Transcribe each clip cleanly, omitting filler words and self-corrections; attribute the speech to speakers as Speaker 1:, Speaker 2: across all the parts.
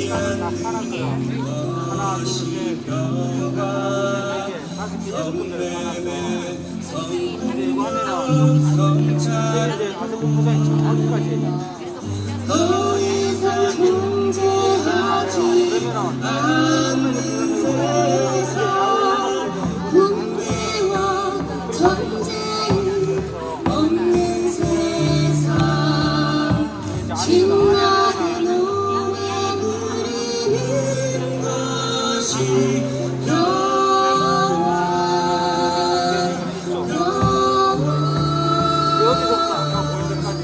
Speaker 1: 다 팔았어요. 하나, 둘, 셋, 넷 개, 다섯 개, 여섯 군데 팔았어요. 근데 이거 하면은 이제 다섯 군 부산이 어디까지?
Speaker 2: 더 이상 존재하지 않는 세상 군대와 전쟁이 없는 세상 신나게 노래 부르는 것이
Speaker 1: 여기서부터 아까 보인 데까지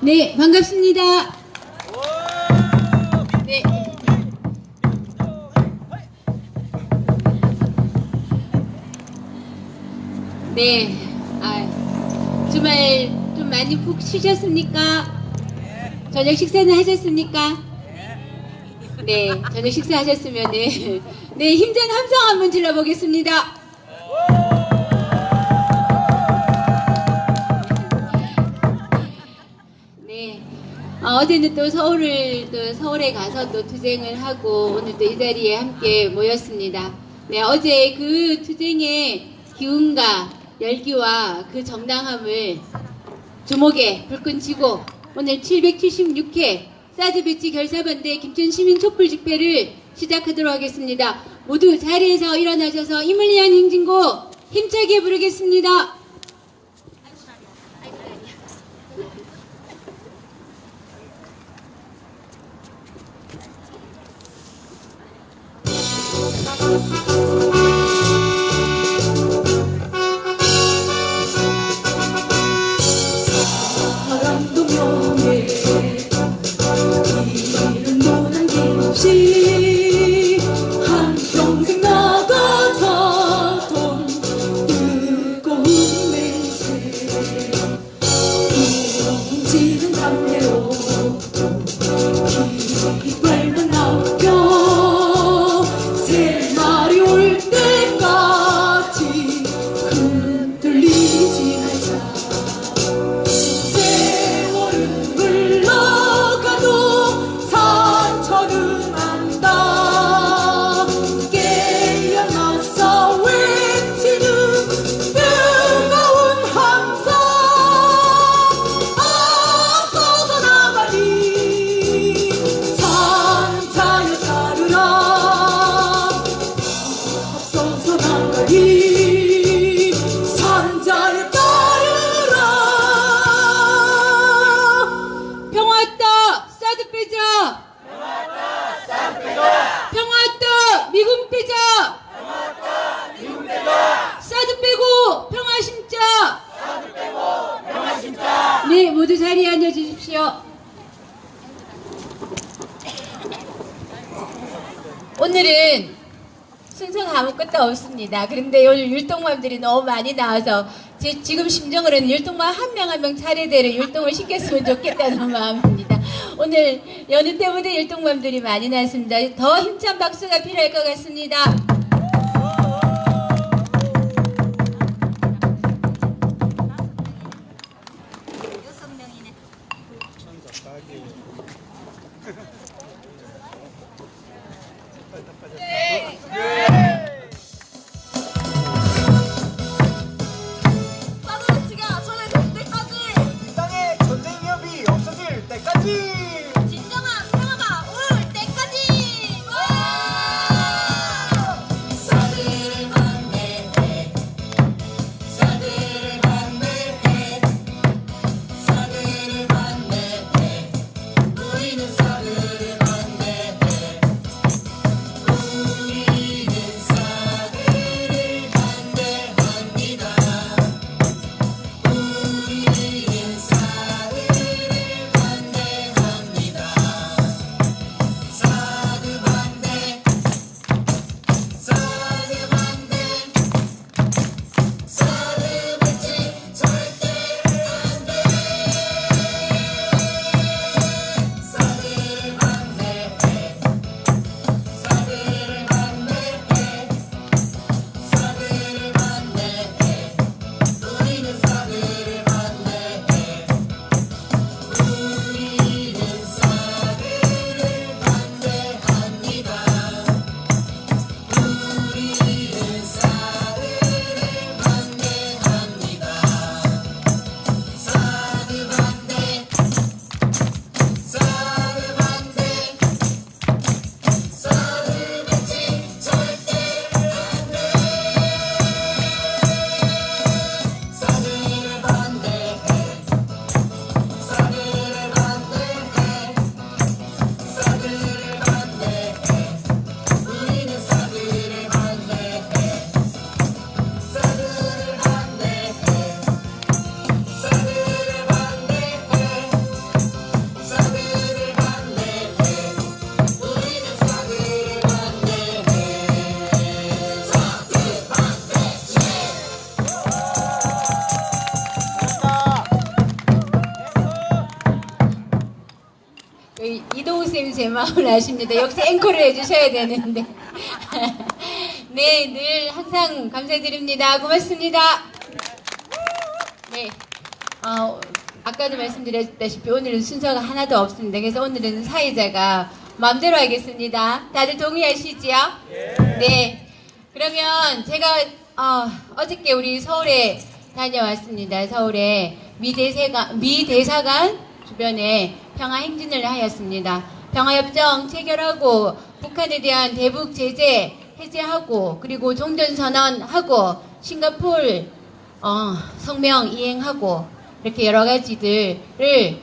Speaker 3: 네, 반갑습니다. 네. 네, 주말 좀 많이 푹 쉬셨습니까? 저녁 식사는 하셨습니까? 네, 저녁 식사하셨으면은 네, 힘든 함성 한번 질러보겠습니다. 네, 어제는 또 서울에 가서 또 투쟁을 하고 오늘 또 이 자리에 함께 모였습니다. 네, 어제 그 투쟁의 기운과 열기와 그 정당함을 주목에 불끈 쥐고 오늘 776회 사드 배치 결사반대 김천 시민 촛불 집회를 시작하도록 하겠습니다. 모두 자리에서 일어나셔서 힘을 내한 행진곡 힘차게 부르겠습니다.
Speaker 2: 사랑도 명예 이름도 남김없이 한평생 나가자 돈 뜨거운 맹세 뭉치는 담배로 깃발만 남겨 새 날이 올 때
Speaker 3: 오늘은 순서가 아무것도 없습니다. 그런데 오늘 율동맘들이 너무 많이 나와서 지금 심정으로는 율동맘 한 명 한 명 차례대로 율동을 시켰으면 좋겠다는 마음입니다. 오늘 여느 때보다 율동맘들이 많이 나왔습니다. 더 힘찬 박수가 필요할 것 같습니다.
Speaker 2: 사드치가 전해질 때까지
Speaker 1: 이 땅에 전쟁 위협이 없어질 때까지
Speaker 2: 진정한 평화가 올 때까지 사드를 반대해 사드를 반대해 사드를 반대해 우리는 사드를 반대해 우리는 사드를 반대합니다 우리는 사드를 반대합니다 사드 반대 사드 반대 사드 배치 절대 안돼 사드를 반대해 사드를 반대해 사드를 반대해 우리는 사드를 반대해 우리는 사드를 반대합니다 우리는 사드를 반대합니다 사드 반대 사드 반대 사드 배치 절대 안돼 사드를 반대해 사드를 반대해 사드를 반대해 우리는 사드를 반대해 사드를 반대해 사드를 반대해 사드를 반대해 우리는 사드를
Speaker 3: 이동훈 쌤이 제 마음을 아십니다. 역시 앵커를 해주셔야 되는데. 네, 늘 항상 감사드립니다. 고맙습니다. 네, 아까도 말씀드렸다시피 오늘은 순서가 하나도 없습니다. 그래서 오늘은 사회자가 마음대로 하겠습니다. 다들 동의하시지요? 네. 그러면 제가 어저께 우리 서울에 다녀왔습니다. 서울에 미대사관 주변에 평화 행진을 하였습니다. 평화협정 체결하고 북한에 대한 대북 제재 해제하고 그리고 종전선언하고 싱가포르 성명 이행하고 이렇게 여러 가지들을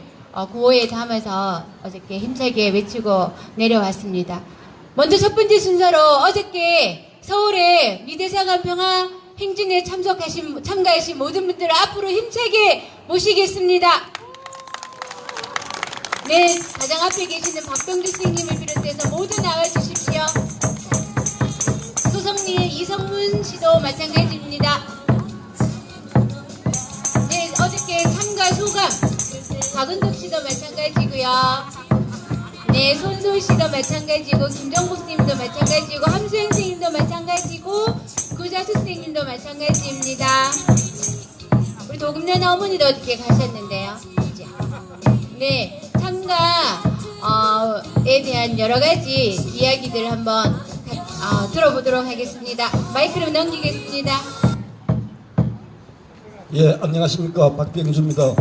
Speaker 3: 구호에 담아서 어저께 힘차게 외치고 내려왔습니다. 먼저 첫 번째 순서로 어저께 서울에 미대사관 평화 행진에 참가하신 모든 분들을 앞으로 힘차게 모시겠습니다. 네, 가장 앞에 계시는 박병주 선생님을 비롯해서 모두 나와주십시오. 소성리 이성문 씨도 마찬가지입니다. 네, 어저께 참가 소감 박은덕 씨도 마찬가지고요. 네, 손소희 씨도 마찬가지고 김정복 선생님도 마찬가지고 함수영 선생님도 마찬가지고 구자수 선생님도 마찬가지입니다. 우리 도금녀나 어머니도 어저께 가셨는데요. 네, 참가에 대한 여러 가지 이야기들 한번 들어보도록 하겠습니다. 마이크를 넘기겠습니다.
Speaker 4: 예, 안녕하십니까. 박병주입니다.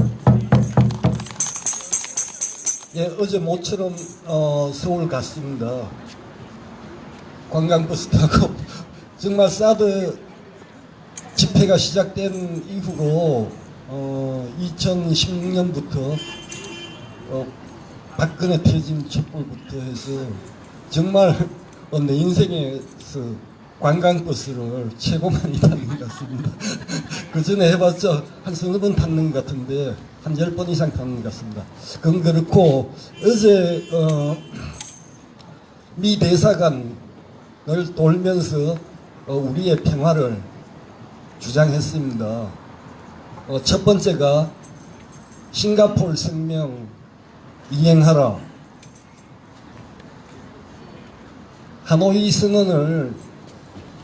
Speaker 4: 예, 어제 모처럼 서울 갔습니다. 관광버스 타고 정말 사드 집회가 시작된 이후로 2016년부터 박근혜 퇴진 촛불부터 해서 정말 내 인생에서 관광버스를 최고 많이 타는 것 같습니다. 그 전에 해봤자 한 서너 번 탔는 것 같은데 한 10번 이상 타는 것 같습니다. 그건 그렇고 어제 미 대사관 돌면서 우리의 평화를 주장했습니다. 첫 번째가 싱가포르 성명 이행하라. 하노이 선언을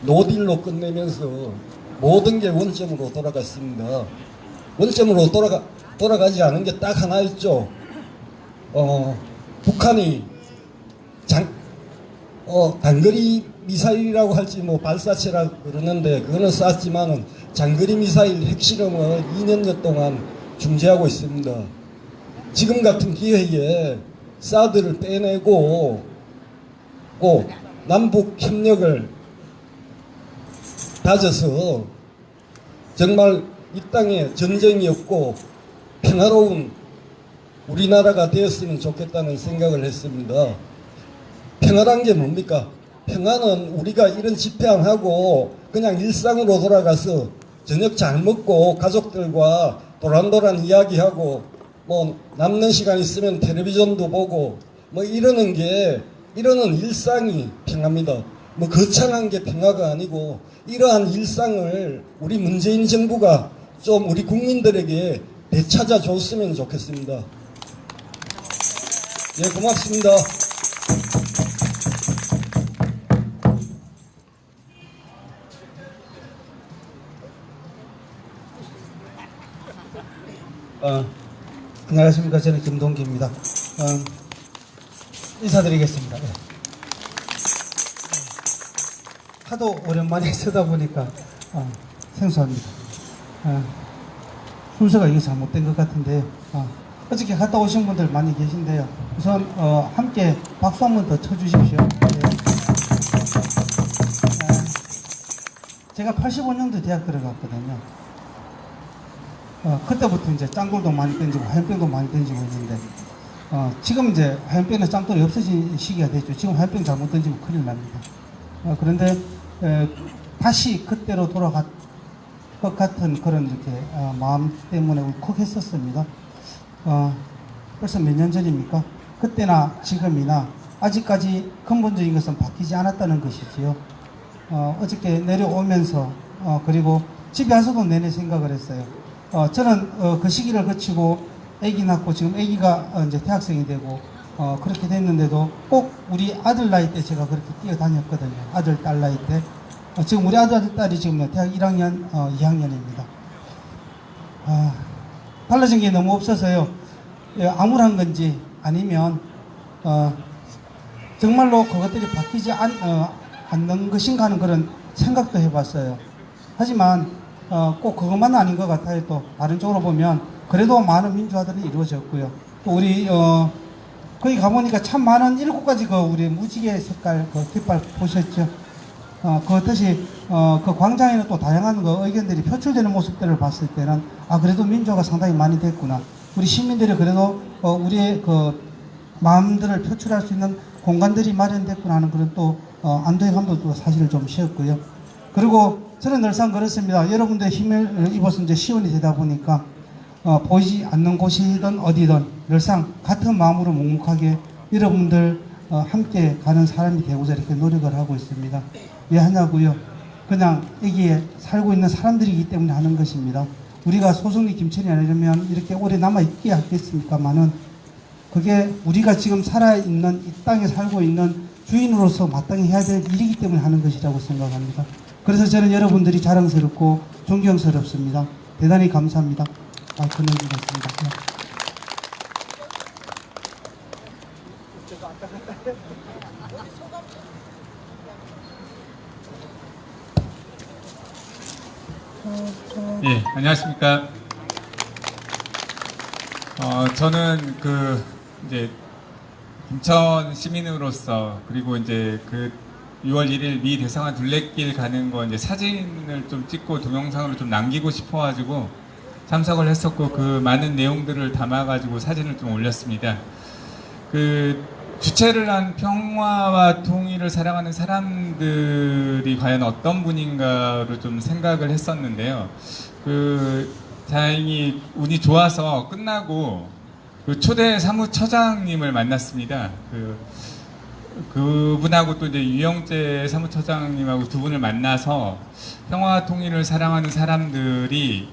Speaker 4: 노딜로 끝내면서 모든 게 원점으로 돌아갔습니다. 원점으로 돌아가지 않은 게 딱 하나 있죠. 북한이 단거리 미사일이라고 할지 뭐 발사체라 그러는데 그거는 쐈지만은 장거리 미사일 핵실험을 2년여 동안 중지하고 있습니다. 지금 같은 기회에 사드를 빼내고 남북 협력을 다져서 정말 이 땅에 전쟁이 없고 평화로운 우리나라가 되었으면 좋겠다는 생각을 했습니다. 평화란 게 뭡니까? 평화는 우리가 이런 집회 안 하고 그냥 일상으로 돌아가서 저녁 잘 먹고 가족들과 도란도란 이야기하고 뭐 남는 시간 있으면 텔레비전도 보고 뭐 이러는 일상이 평화입니다. 뭐 거창한 게 평화가 아니고 이러한 일상을 우리 문재인 정부가 좀 우리 국민들에게 되찾아 줬으면 좋겠습니다. 예, 고맙습니다.
Speaker 5: 안녕하십니까. 저는 김동기입니다. 인사드리겠습니다. 네. 하도 오랜만에 쓰다 보니까 생소합니다. 순서가 이게 잘못된 것 같은데요. 어저께 갔다 오신 분들 많이 계신데요. 우선 함께 박수 한 번 더 쳐주십시오. 네. 제가 85년도 대학 들어갔거든요. 그때부터 이제 짱돌도 많이 던지고 화염병도 많이 던지고 있는데 지금 이제 화염병이나 짱돌이 없어진 시기가 됐죠. 지금 화염병 잘못 던지면 큰일 납니다. 그런데 다시 그때로 돌아갈 것 같은 그런 이렇게 마음 때문에 울컥했었습니다. 벌써 몇 년 전입니까? 그때나 지금이나 아직까지 근본적인 것은 바뀌지 않았다는 것이지요. 어저께 내려오면서 그리고 집에 와서도 내내 생각을 했어요. 저는 그 시기를 거치고 아기 낳고 지금 아기가 이제 대학생이 되고 그렇게 됐는데도 꼭 우리 아들 나이 때 제가 그렇게 뛰어다녔거든요. 아들, 딸 나이 때. 지금 우리 아들, 딸이 지금 대학 1학년, 2학년입니다. 달라진 게 너무 없어서요. 암울한 건지 아니면 정말로 그것들이 바뀌지 않는 것인가 하는 그런 생각도 해봤어요. 하지만 꼭 그것만 아닌 것 같아요. 또 다른 쪽으로 보면 그래도 많은 민주화들이 이루어졌고요. 또 우리 거기 가보니까 참 많은 7가지 그 우리 무지개 색깔 그 깃발 보셨죠? 그것이 그 광장에는 또 다양한 그 의견들이 표출되는 모습들을 봤을 때는 그래도 민주화가 상당히 많이 됐구나. 우리 시민들이 그래도 우리의 그 마음들을 표출할 수 있는 공간들이 마련됐구나 하는 그런 또 안도의 감도 사실 좀 쉬었고요. 그리고 저는 늘상 그렇습니다. 여러분들의 힘을 입어서 이제 시원이 되다 보니까 보이지 않는 곳이든 어디든 늘상 같은 마음으로 묵묵하게 여러분들 함께 가는 사람이 되고자 이렇게 노력을 하고 있습니다. 왜 하냐고요? 그냥 여기에 살고 있는 사람들이기 때문에 하는 것입니다. 우리가 소송리 김천이 아니려면 이렇게 오래 남아있게 하겠습니까만은 그게 우리가 지금 살아있는 이 땅에 살고 있는 주인으로서 마땅히 해야 될 일이기 때문에 하는 것이라고 생각합니다. 그래서 저는 여러분들이 자랑스럽고 존경스럽습니다. 대단히 감사합니다. 건너주셨습니다.
Speaker 6: 예, 안녕하십니까. 저는 이제 김천 시민으로서 그리고 이제 6월 1일 미 대성한 둘레길 가는 거 이제 사진을 좀 찍고 동영상으로 좀 남기고 싶어가지고 참석을 했었고 그 많은 내용들을 담아가지고 사진을 좀 올렸습니다. 주체를 한 평화와 통일을 사랑하는 사람들이 과연 어떤 분인가로 좀 생각을 했었는데요. 다행히 운이 좋아서 끝나고 초대 사무처장님을 만났습니다. 그분하고 또 이제 유영재 사무처장님하고 두 분을 만나서 평화와 통일을 사랑하는 사람들이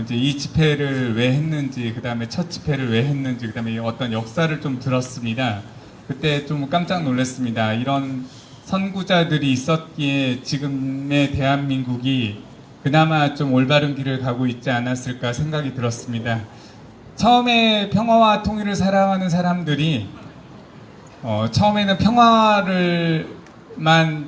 Speaker 6: 이제 이 집회를 왜 했는지, 그 다음에 첫 집회를 왜 했는지, 그 다음에 어떤 역사를 좀 들었습니다. 그때 좀 깜짝 놀랐습니다. 이런 선구자들이 있었기에 지금의 대한민국이 그나마 좀 올바른 길을 가고 있지 않았을까 생각이 들었습니다. 처음에 평화와 통일을 사랑하는 사람들이 처음에는 평화를만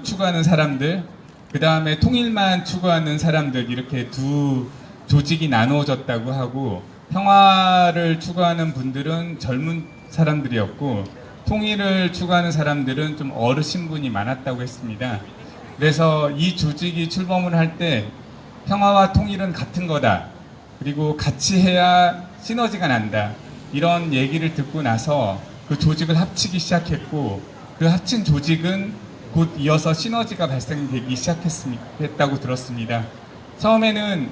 Speaker 6: 추구하는 사람들, 그 다음에 통일만 추구하는 사람들, 이렇게 두 조직이 나누어졌다고 하고, 평화를 추구하는 분들은 젊은 사람들이었고 통일을 추구하는 사람들은 좀 어르신 분이 많았다고 했습니다. 그래서 이 조직이 출범을 할 때 평화와 통일은 같은 거다, 그리고 같이 해야 시너지가 난다, 이런 얘기를 듣고 나서 그 조직을 합치기 시작했고, 그 합친 조직은 곧 이어서 시너지가 발생되기 시작했다고 들었습니다. 처음에는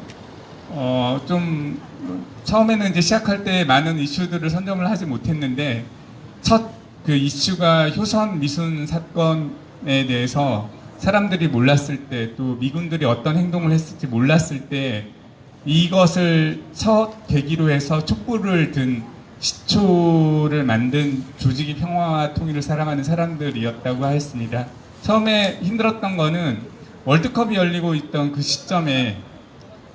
Speaker 6: 처음에는 이제 시작할 때 많은 이슈들을 선점을 하지 못했는데, 첫 그 이슈가 효선 미순 사건에 대해서 사람들이 몰랐을 때, 또 미군들이 어떤 행동을 했을지 몰랐을 때, 이것을 첫 계기로 해서 촛불을 든 시초를 만든 조직이 평화와 통일을 사랑하는 사람들이었다고 했습니다. 처음에 힘들었던 거는 월드컵이 열리고 있던 그 시점에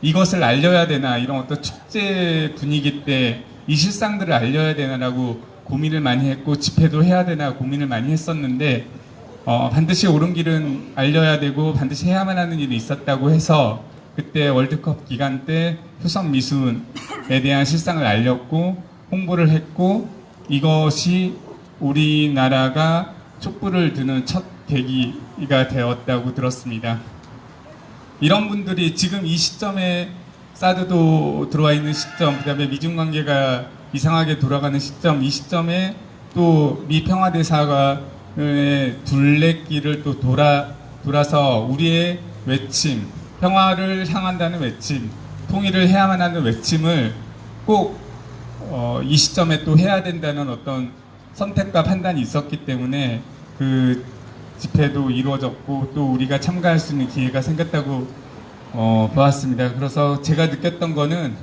Speaker 6: 이것을 알려야 되나, 이런 어떤 축제 분위기 때 이 실상들을 알려야 되나라고 고민을 많이 했고, 집회도 해야 되나 고민을 많이 했었는데, 반드시 옳은 길은 알려야 되고 반드시 해야만 하는 일이 있었다고 해서 그때 월드컵 기간 때 효선 미순에 대한 실상을 알렸고 홍보를 했고, 이것이 우리나라가 촛불을 드는 첫 계기가 되었다고 들었습니다. 이런 분들이 지금 이 시점에 사드도 들어와 있는 시점, 그 다음에 미중 관계가 이상하게 돌아가는 시점, 이 시점에 또 미 평화대사관의 둘레길을 또 돌아서 우리의 외침, 평화를 향한다는 외침, 통일을 해야만 하는 외침을 꼭 이 시점에 또 해야 된다는 어떤 선택과 판단이 있었기 때문에 그 집회도 이루어졌고 또 우리가 참가할 수 있는 기회가 생겼다고 보았습니다. 그래서 제가 느꼈던 거는,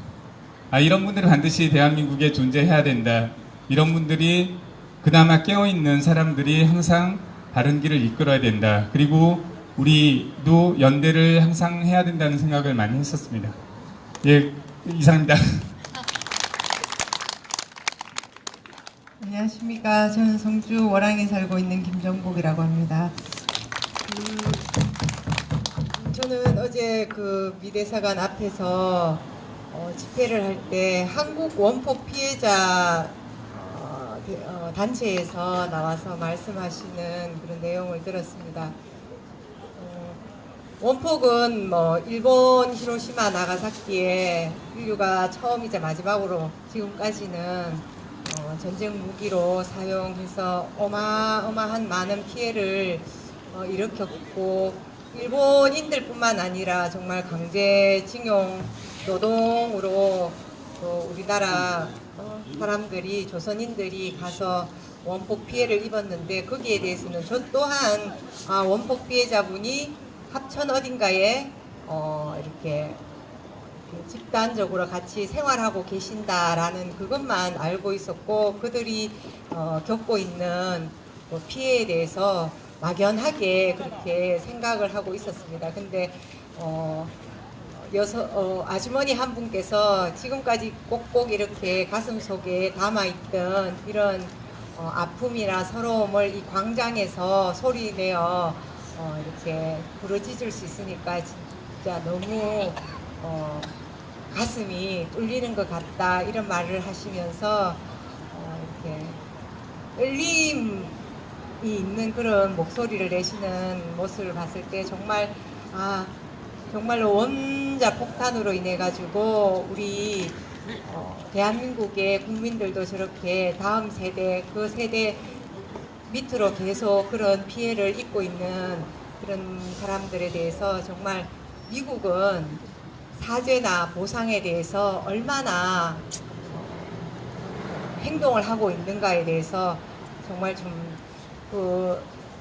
Speaker 6: 이런 분들이 반드시 대한민국에 존재해야 된다. 이런 분들이 그나마 깨어있는 사람들이 항상 바른 길을 이끌어야 된다. 그리고 우리도 연대를 항상 해야 된다는 생각을 많이 했었습니다. 예, 이상입니다.
Speaker 7: 안녕하십니까. 저는 성주 월항에 살고 있는 김정복이라고 합니다. 저는 어제 그 미대사관 앞에서 집회를 할 때 한국 원폭 피해자 단체에서 나와서 말씀하시는 그런 내용을 들었습니다. 원폭은 일본 히로시마 나가사키에 인류가 처음이자 마지막으로 지금까지는 전쟁 무기로 사용해서 어마어마한 많은 피해를 일으켰고, 일본인들뿐만 아니라 정말 강제징용 노동으로 우리나라 사람들이, 조선인들이 가서 원폭 피해를 입었는데, 거기에 대해서는 저 또한 원폭 피해자분이 합천 어딘가에 이렇게 집단적으로 같이 생활하고 계신다라는 그것만 알고 있었고, 그들이 겪고 있는 피해에 대해서 막연하게 그렇게 생각을 하고 있었습니다. 근데 아주머니 한 분께서 지금까지 꼭꼭 이렇게 가슴속에 담아있던 이런 아픔이나 서러움을 이 광장에서 소리내어 이렇게 부르짖을 수 있으니까 진짜 너무 가슴이 뚫리는 것 같다, 이런 말을 하시면서 이렇게 떨림이 있는 그런 목소리를 내시는 모습을 봤을 때 정말 정말로 원자 폭탄으로 인해 가지고 우리 대한민국의 국민들도 저렇게 다음 세대, 그 세대 밑으로 계속 그런 피해를 입고 있는 그런 사람들에 대해서 정말 미국은 사죄나 보상에 대해서 얼마나 행동을 하고 있는가에 대해서 정말 좀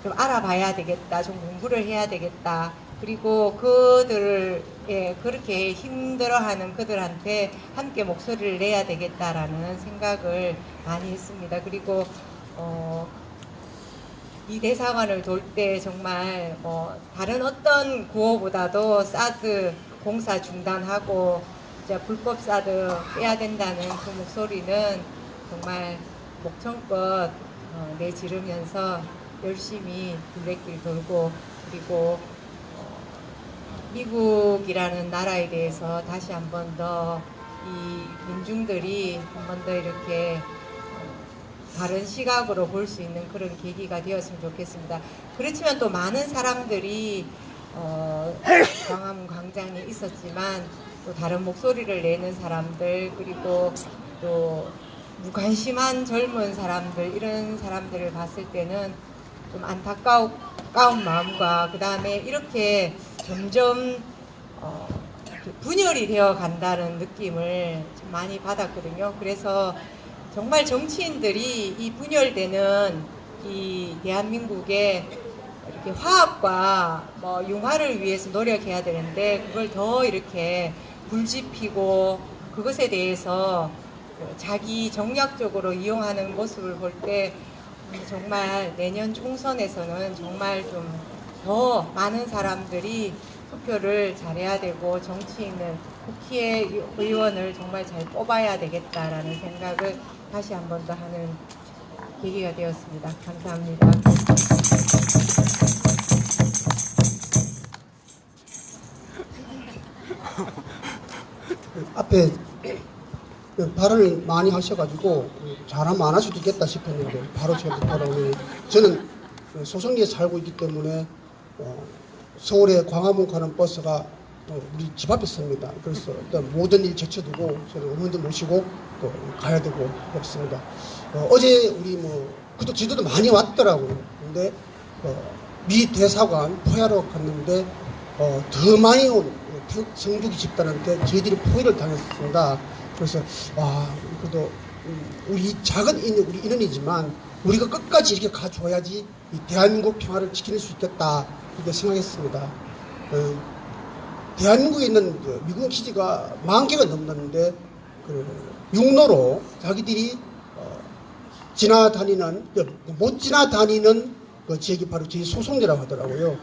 Speaker 7: 좀 알아봐야 되겠다, 좀 공부를 해야 되겠다. 그리고 그들을 그렇게 힘들어하는 그들한테 함께 목소리를 내야 되겠다라는 생각을 많이 했습니다. 그리고 이 대사관을 돌 때 정말 다른 어떤 구호보다도 사드 공사 중단하고 이제 불법 사드 빼야 된다는 그 목소리는 정말 목청껏 내지르면서 열심히 둘레길 돌고, 그리고 미국이라는 나라에 대해서 다시 한 번 더 이 민중들이 한 번 더 이렇게 다른 시각으로 볼 수 있는 그런 계기가 되었으면 좋겠습니다. 그렇지만 또 많은 사람들이 광화문 광장에 있었지만 또 다른 목소리를 내는 사람들, 그리고 또 무관심한 젊은 사람들, 이런 사람들을 봤을 때는 좀 안타까운 마음과, 그 다음에 이렇게 점점 분열이 되어 간다는 느낌을 좀 많이 받았거든요. 그래서 정말 정치인들이 이 분열되는 이 대한민국의 이렇게 화합과 융화를 위해서 노력해야 되는데, 그걸 더 이렇게 불지피고 그것에 대해서 자기 정략적으로 이용하는 모습을 볼 때 정말 내년 총선에서는 정말 좀 더 많은 사람들이 투표를 잘해야 되고, 정치인은 국회의원을 정말 잘 뽑아야 되겠다라는 생각을 다시 한 번 더 하는 계기가 되었습니다. 감사합니다.
Speaker 8: 앞에 발언을 많이 하셔가지고 잘하면 안 할 수도 있겠다 싶었는데 바로 제가 돌아오네요. 저는 소송리에 살고 있기 때문에 서울에 광화문 가는 버스가 우리 집 앞에 섭니다. 그래서 일단 모든 일 제쳐두고 저는 어머니도 모시고 또 가야 되고 그렇습니다. 어제 우리 그도 지도도 많이 왔더라고요. 근데 미 대사관 포야로 갔는데 더 많이 온 성주기 집단한테 저희들이 포위를 당했습니다. 그래서 그래도 우리 작은 우리 인원이지만 우리가 끝까지 이렇게 가줘야지 이 대한민국 평화를 지킬 수 있겠다 이렇게 생각했습니다. 대한민국에 있는 미군 기지가 10,000개가 넘는데 육로로 자기들이 지나다니는 못 지나다니는 그 지역이 바로 저희 소송리라고 하더라고요.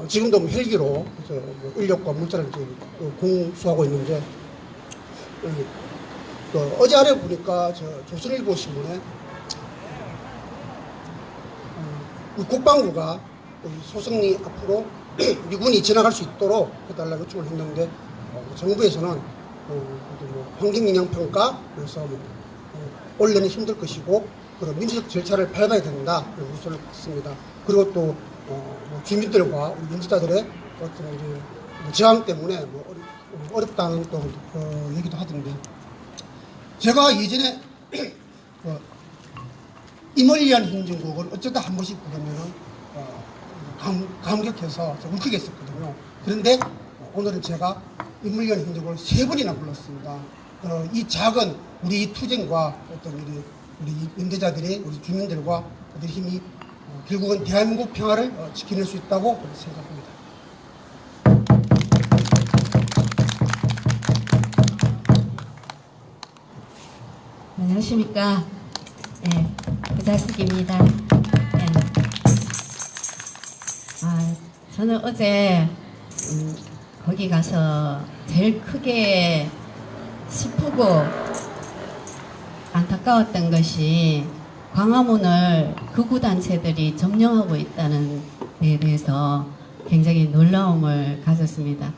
Speaker 8: 지금도 헬기로 인력과 물자를 공수하고 있는데 어제 아래 보니까 조선일보 신문에 국방부가 소송리 앞으로 미군이 지나갈 수 있도록 해달라고 요청을 했는데 정부에서는 환경영향평가 그래서 원래는 힘들 것이고 그런 민주적 절차를 밟아야 된다 그런 우선을 받습니다. 그리고 또 주민들과 우리 연주자들의 어떤 저항 때문에 어렵다는 또 얘기도 하던데, 제가 예전에 임을 위한 행정국을 어쩌다 한 번씩 부르면은 감격해서 울컥했었거든요. 그런데 오늘은 제가 임을 위한 행정국을 3번이나 불렀습니다. 이 작은 우리 투쟁과 어떤 우리 연대자들이 우리 주민들과 그들 힘이 결국은 대한민국 평화를 지켜낼 수 있다고 생각합니다.
Speaker 9: 안녕하십니까. 네, 부자숙입니다. 네. 저는 어제 거기 가서 제일 크게 슬프고 안타까웠던 것이 광화문을 극우단체들이 점령하고 있다는 데에 대해서 굉장히 놀라움을 가졌습니다.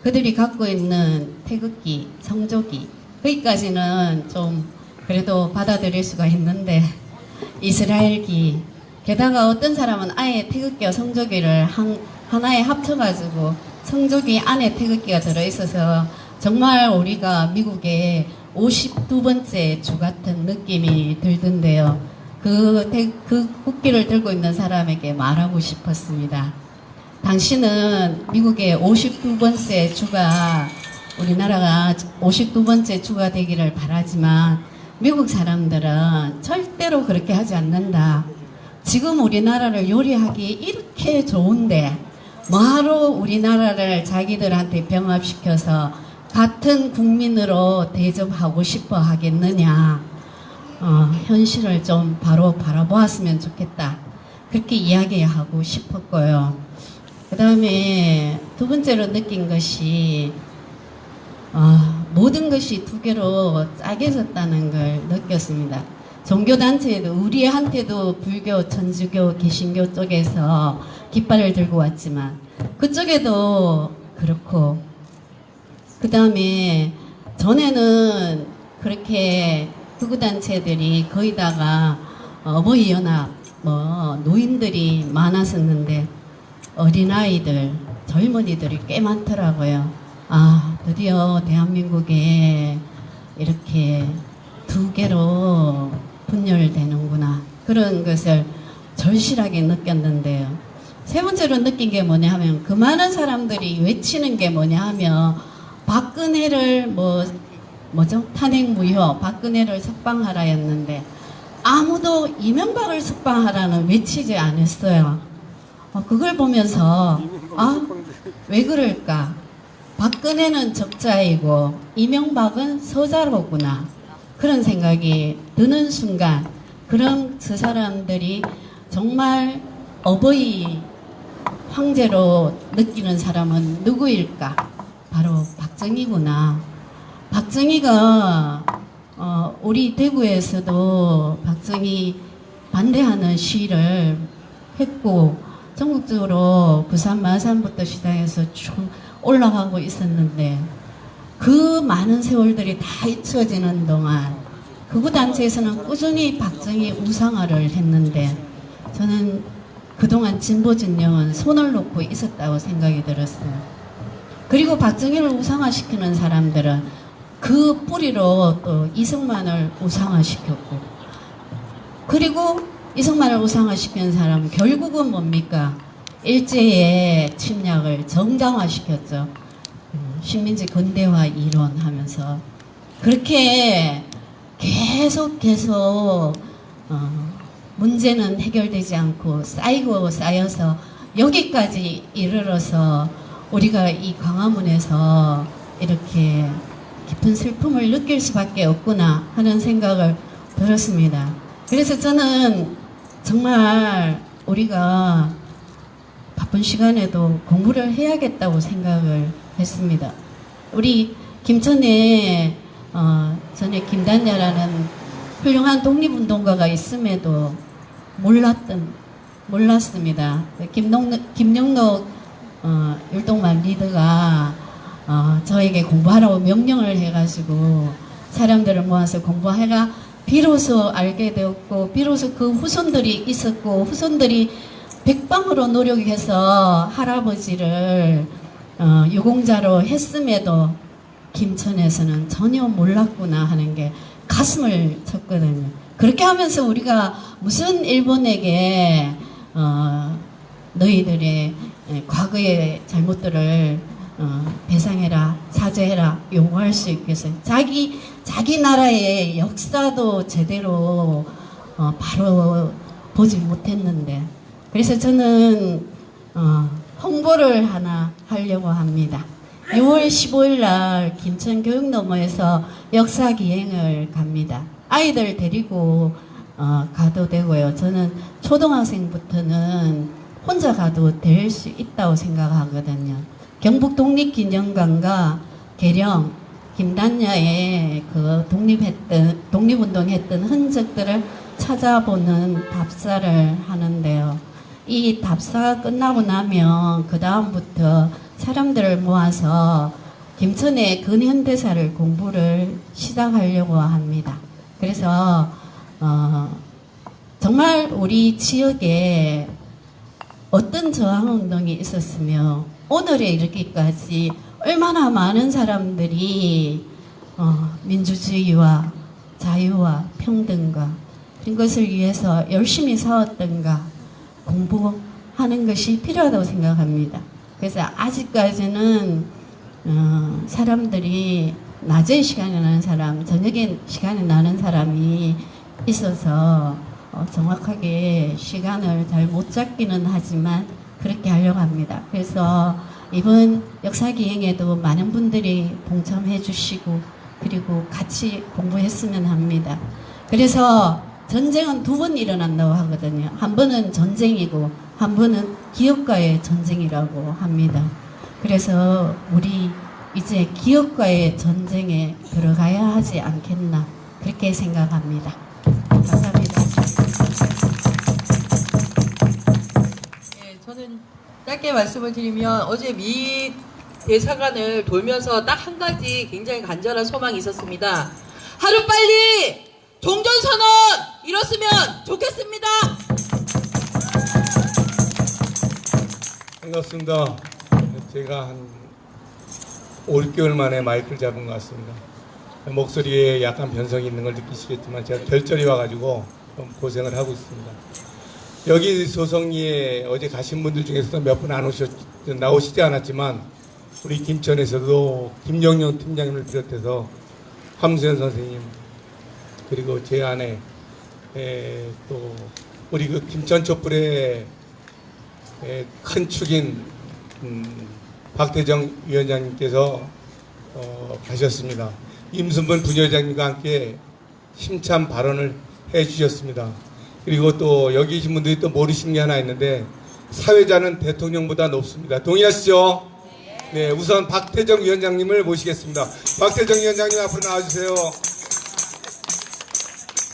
Speaker 9: 그들이 갖고 있는 태극기, 성조기, 거기까지는 좀 그래도 받아들일 수가 있는데 이스라엘기, 게다가 어떤 사람은 아예 태극기와 성조기를 하나에 합쳐가지고 성조기 안에 태극기가 들어있어서 정말 우리가 미국의 52번째 주 같은 느낌이 들던데요. 그 국기를 들고 있는 사람에게 말하고 싶었습니다. 당신은 미국의 52번째 주가, 우리나라가 52번째 주가 되기를 바라지만 미국 사람들은 절대로 그렇게 하지 않는다. 지금 우리나라를 요리하기 이렇게 좋은데 뭐하러 우리나라를 자기들한테 병합시켜서 같은 국민으로 대접하고 싶어 하겠느냐. 현실을 좀 바로 바라보았으면 좋겠다. 그렇게 이야기하고 싶었고요. 그 다음에 두 번째로 느낀 것이 모든 것이 두 개로 짜겨졌다는 걸 느꼈습니다. 종교단체에도 우리한테도 불교, 천주교, 개신교 쪽에서 깃발을 들고 왔지만 그쪽에도 그렇고, 그 다음에 전에는 그렇게 극우단체들이 거의다가 어버이연합, 노인들이 많았었는데 어린아이들, 젊은이들이 꽤 많더라고요. 드디어 대한민국에 이렇게 두 개로 분열되는구나. 그런 것을 절실하게 느꼈는데요. 세 번째로 느낀 게 뭐냐 하면 그 많은 사람들이 외치는 게 뭐냐 하면 박근혜를 탄핵무효, 박근혜를 석방하라였는데 아무도 이명박을 석방하라는 외치지 않았어요. 그걸 보면서 왜 그럴까? 박근혜는 적자이고 이명박은 서자로구나. 그런 생각이 드는 순간 그럼 그 사람들이 정말 어버이 황제로 느끼는 사람은 누구일까? 바로 박정희구나. 박정희가 우리 대구에서도 박정희 반대하는 시위를 했고 전국적으로 부산 마산부터 시작해서 쭉 올라가고 있었는데 그 많은 세월들이 다 잊혀지는 동안 극우단체에서는 꾸준히 박정희 우상화를 했는데 저는 그동안 진보 진영은 손을 놓고 있었다고 생각이 들었어요. 그리고 박정희를 우상화시키는 사람들은 그 뿌리로 또 이승만을 우상화시켰고, 그리고 이승만을 우상화시킨 사람은 결국은 뭡니까? 일제의 침략을 정당화시켰죠. 식민지 근대화 이론하면서 그렇게 계속 문제는 해결되지 않고 쌓이고 쌓여서 여기까지 이르러서 우리가 이 광화문에서 이렇게 깊은 슬픔을 느낄 수밖에 없구나 하는 생각을 들었습니다. 그래서 저는 정말 우리가 바쁜 시간에도 공부를 해야겠다고 생각을 했습니다. 우리 김천에 전에 김단야라는 훌륭한 독립운동가가 있음에도 몰랐습니다. 김영록 율동만 리더가 저에게 공부하라고 명령을 해가지고 사람들을 모아서 공부해가 비로소 알게 되었고, 비로소 그 후손들이 있었고, 후손들이 백방으로 노력해서 할아버지를 유공자로 했음에도 김천에서는 전혀 몰랐구나 하는 게 가슴을 쳤거든요. 그렇게 하면서 우리가 무슨 일본에게 너희들의 과거의 잘못들을 배상해라, 사죄해라, 요구할 수 있겠어요. 자기 나라의 역사도 제대로 바로 보지 못했는데, 그래서 저는 홍보를 하나 하려고 합니다. 6월 15일 날 김천 교육너머에서 역사기행을 갑니다. 아이들 데리고 가도 되고요. 저는 초등학생부터는 혼자 가도 될 수 있다고 생각하거든요. 경북 독립기념관과 계령, 김단야의 그 독립운동했던 흔적들을 찾아보는 답사를 하는데요. 이 답사가 끝나고 나면 그 다음부터 사람들을 모아서 김천의 근현대사를 공부를 시작하려고 합니다. 그래서 정말 우리 지역에 어떤 저항운동이 있었으며 오늘에 이르기까지 얼마나 많은 사람들이 민주주의와 자유와 평등과 그런 것을 위해서 열심히 싸웠던가 공부하는 것이 필요하다고 생각합니다. 그래서 아직까지는 사람들이 낮에 시간에 나는 사람, 저녁에 시간에 나는 사람이 있어서 정확하게 시간을 잘 못 잡기는 하지만 그렇게 하려고 합니다. 그래서 이번 역사기행에도 많은 분들이 동참해 주시고 그리고 같이 공부했으면 합니다. 그래서 전쟁은 두 번 일어난다고 하거든요. 한 번은 전쟁이고 한 번은 기업과의 전쟁이라고 합니다. 그래서 우리 이제 기업과의 전쟁에 들어가야 하지 않겠나 그렇게 생각합니다. 감사합니다.
Speaker 10: 예, 저는 짧게 말씀을 드리면 어제 미 대사관을 돌면서 딱 한 가지 굉장히 간절한 소망이 있었습니다. 하루빨리 종전선언 이뤘으면 좋겠습니다.
Speaker 11: 반갑습니다. 제가 한 5, 6개월 만에 마이크를 잡은 것 같습니다. 목소리에 약간 변성이 있는 걸 느끼시겠지만 제가 결절이 와가지고 좀 고생을 하고 있습니다. 여기 소성리에 어제 가신 분들 중에서도 몇 분 안 나오시지 않았지만 우리 김천에서도 김영용 팀장님을 비롯해서 함수현 선생님 그리고 제 아내 또 우리 그 김천 촛불의 큰 축인 박태정 위원장님께서 가셨습니다. 임순번 부회장님과 함께 힘찬 발언을 해주셨습니다. 그리고 또 여기 계신 분들이 또 모르시는 게 하나 있는데 사회자는 대통령보다 높습니다. 동의하시죠? 네, 우선 박태정 위원장님을 모시겠습니다. 박태정 위원장님 앞으로 나와주세요.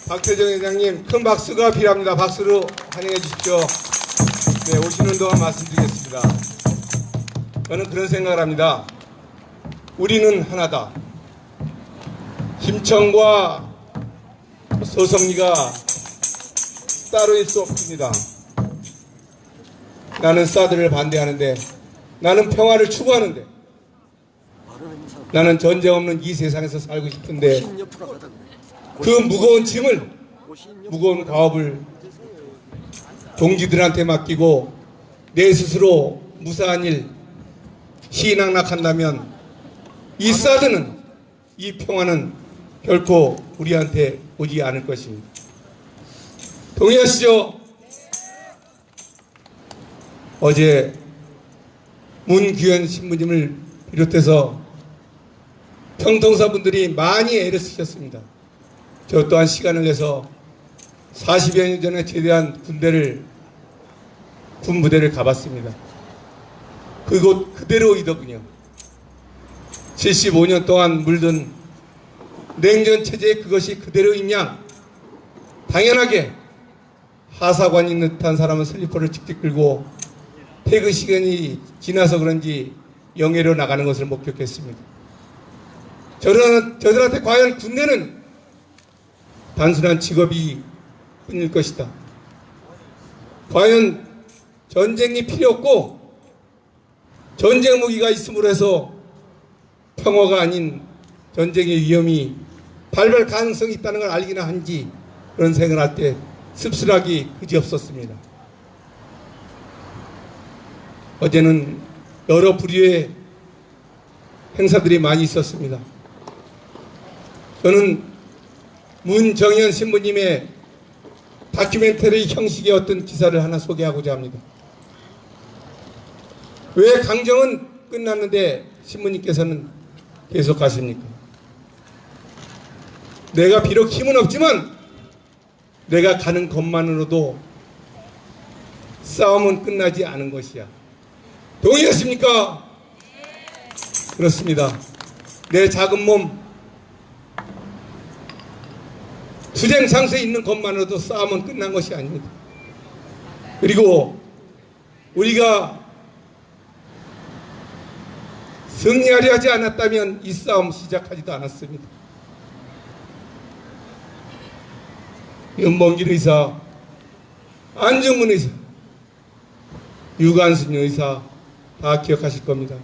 Speaker 11: 박태정 위원장님 큰 박수가 필요합니다. 박수로 환영해 주십시오. 네, 오시는 동안 말씀드리겠습니다. 저는 그런 생각을 합니다. 우리는 하나다. 김천과 소성리가 따로일 수 없습니다. 나는 사드를 반대하는데, 나는 평화를 추구하는데, 나는 전쟁 없는 이 세상에서 살고 싶은데 그 무거운 짐을, 무거운 가업을 동지들한테 맡기고 내 스스로 무사한 일 희낙낙한다면 이 사드는, 이 평화는 결코 우리한테 오지 않을 것입니다. 동의하시죠? 어제 문규현 신부님을 비롯해서 평통사분들이 많이 애를 쓰셨습니다. 저 또한 시간을 내서 40여 년 전에 제대한 군부대를 가봤습니다. 그곳 그대로이더군요. 75년 동안 물든 냉전체제의 그것이 그대로인 양 당연하게 하사관인 듯한 사람은 슬리퍼를 직접 끌고 퇴근 시간이 지나서 그런지 영해로 나가는 것을 목격했습니다. 저들한테 과연 군대는 단순한 직업이 뿐일 것이다. 과연 전쟁이 필요 없고 전쟁 무기가 있음으로 해서 평화가 아닌 전쟁의 위험이 발발 가능성이 있다는 걸 알기나 한지 그런 생각을 할 때 씁쓸하기 그지없었습니다. 어제는 여러 부류의 행사들이 많이 있었습니다. 저는 문정현 신부님의 다큐멘터리 형식의 어떤 기사를 하나 소개하고자 합니다. 왜 강정은 끝났는데 신부님께서는 계속 가십니까? 내가 비록 힘은 없지만 내가 가는 것만으로도 싸움은 끝나지 않은 것이야. 동의하십니까? 그렇습니다. 내 작은 몸 투쟁 장소에 있는 것만으로도 싸움은 끝난 것이 아닙니다. 그리고 우리가 승리하려 하지 않았다면 이 싸움 시작하지도 않았습니다. 윤봉길 의사, 안중근 의사, 유관순 의사 다 기억하실 겁니다.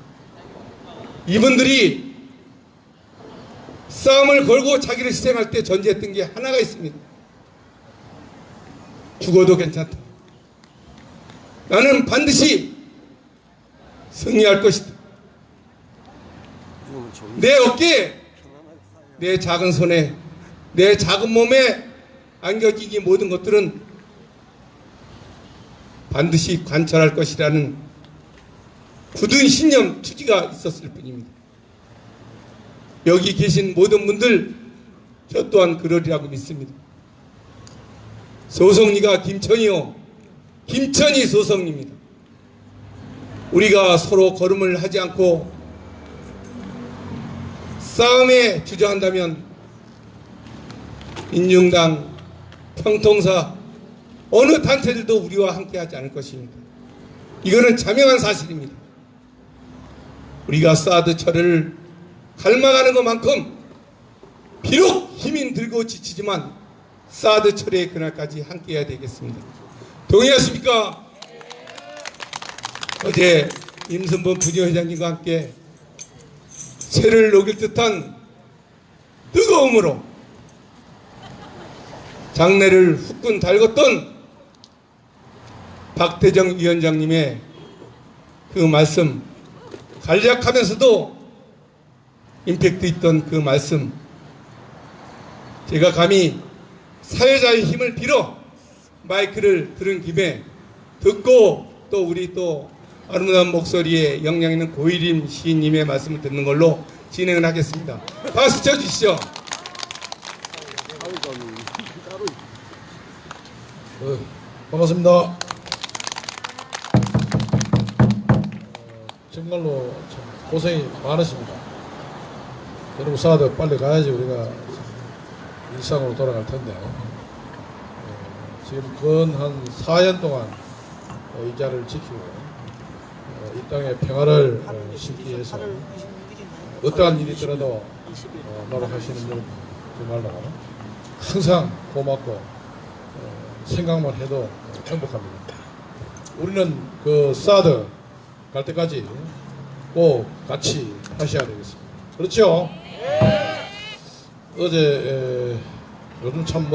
Speaker 11: 이분들이 싸움을 걸고 자기를 희생할 때 전제했던 게 하나가 있습니다. 죽어도 괜찮다. 나는 반드시 승리할 것이다. 내 어깨에, 내 작은 손에, 내 작은 몸에 안겨지기 모든 것들은 반드시 관철할 것이라는 굳은 신념, 투지가 있었을 뿐입니다. 여기 계신 모든 분들 저 또한 그러리라고 믿습니다. 소송리가 김천이요, 김천이 소송리입니다. 우리가 서로 거름을 하지 않고 싸움에 주저한다면 민중당, 평통사 어느 단체들도 우리와 함께하지 않을 것입니다. 이거는 자명한 사실입니다. 우리가 사드 철회를 갈망하는 것만큼 비록 힘이 들고 지치지만 사드 철회의 그날까지 함께해야 되겠습니다. 동의하십니까? 어제 임선범 부녀회장님과 함께 새를 녹일 듯한 뜨거움으로 장내를 후끈 달궜던 박태정 위원장님의 그 말씀, 간략하면서도 임팩트 있던 그 말씀, 제가 감히 사회자의 힘을 빌어 마이크를 들은 김에 듣고 또 우리 또 아름다운 목소리에 영향 있는 고일임 시인님의 말씀을 듣는 걸로 진행을 하겠습니다. 박수 쳐주시죠.
Speaker 12: 반갑습니다. 정말로 참 고생이 많으십니다. 여러분 사드 빨리 가야지 우리가 일상으로 돌아갈 텐데 지금 근 한 4년 동안 이 자리를 지키고 이 땅의 평화를 심기 위해서 어떠한 일이 있더라도 노력하시는 분 정말로 항상 고맙고 생각만 해도 행복합니다. 우리는 그 사드 갈 때까지 꼭 같이 하셔야 되겠습니다. 그렇죠? 어제 요즘 참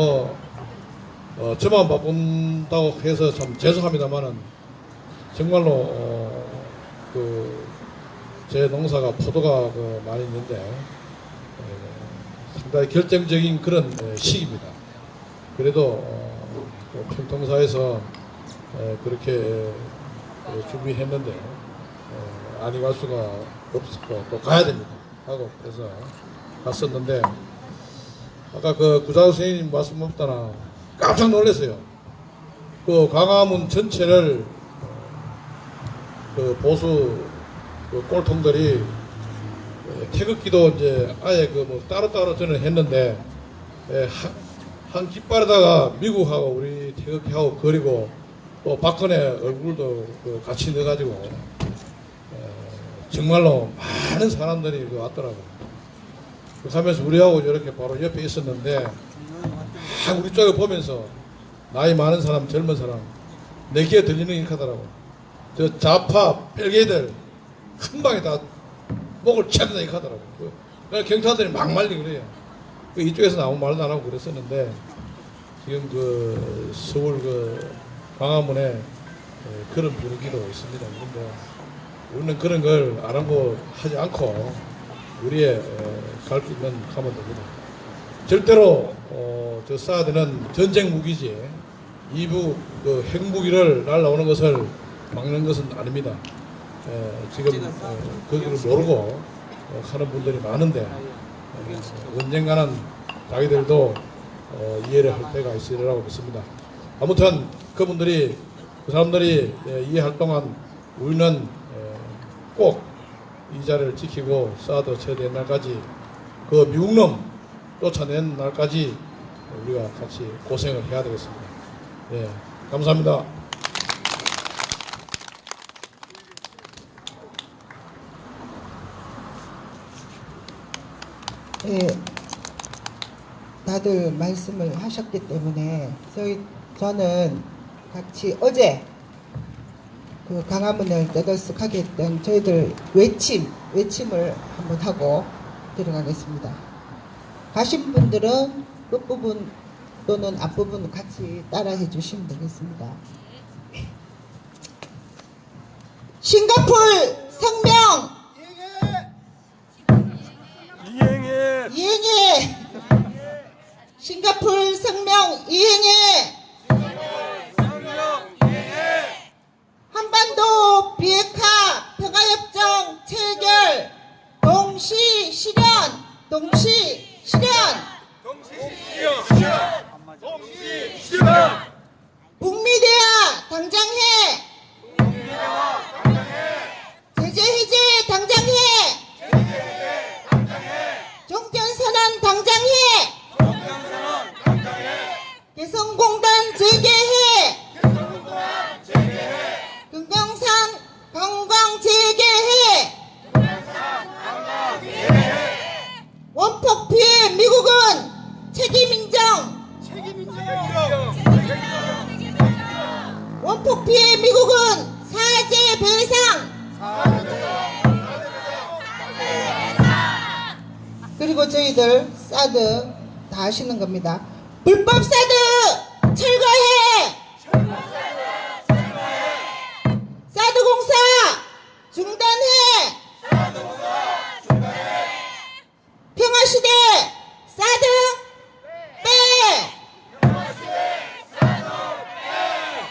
Speaker 12: 저만 바쁜다고 해서 참 죄송합니다만은 정말로 제 농사가 포도가 많이 있는데 상당히 결정적인 그런 시기입니다. 그래도 평통사에서 그렇게 준비했는데 아니 갈 수가 없었고 또 가야 됩니다 하고 그래서 갔었는데 아까 그 구자우 선생님 말씀 없다나 깜짝 놀랐어요. 그 광화문 전체를 그 보수 그 꼴통들이 태극기도 이제 아예 따로따로 저는 했는데 한 깃발에다가 미국하고 우리 태극기하고 그리고 또 박근혜 얼굴도 같이 넣어가지고 정말로 많은 사람들이 왔더라고요. 하면서 우리하고 이렇게 바로 옆에 있었는데 우리 쪽에 보면서 나이 많은 사람, 젊은 사람 내 귀에 들리는 일 하더라고요. 저 좌파 뺄개들 한 방에 다 목을 차든다 이렇게 하더라고요. 그러니까 경찰들이 막 말리고 그래요. 이쪽에서 아무 말도 안 하고 그랬었는데 지금 서울 광화문에 그런 분위기도 있습니다. 그런데 우리는 그런 걸 아랑곳하지 않고 우리의 갈 수 있는 가면 됩니다. 절대로 저 사드는 전쟁 무기지 이부 핵무기를 날라오는 것을 막는 것은 아닙니다. 지금 거기를 모르고 하는 분들이 많은데 언젠가는 자기들도 이해를 할 때가 있으리라고 믿습니다. 아무튼 그 사람들이 이해할 동안 우리는 꼭 이 자리를 지키고 사드 최대의 날까지 그 미국놈 쫓아낸 날까지 우리가 같이 고생을 해야 되겠습니다. 예, 감사합니다.
Speaker 13: 예, 다들 말씀을 하셨기 때문에 저는 같이 어제 그 광화문을 떠들썩하게 했던 저희들 외침을 한번 하고 들어가겠습니다. 가신 분들은 끝부분 또는 앞부분 같이 따라해 주시면 되겠습니다. 싱가폴 성명 이행해 싱가폴 성명 이행해 비핵화 평화협정 체결 동시 실현 북미대화 당장 해 제재 해제 당장 해 종전선언 당장 해 개성공단 재개해 금강산 관광 재개해 원폭 피해 미국은 책임인정 원폭 피해 미국은 사죄 배상 그리고 저희들 사드 다 하시는 겁니다. 불법 사드 철거해 사드 공사 중단해 평화시대 사드 빼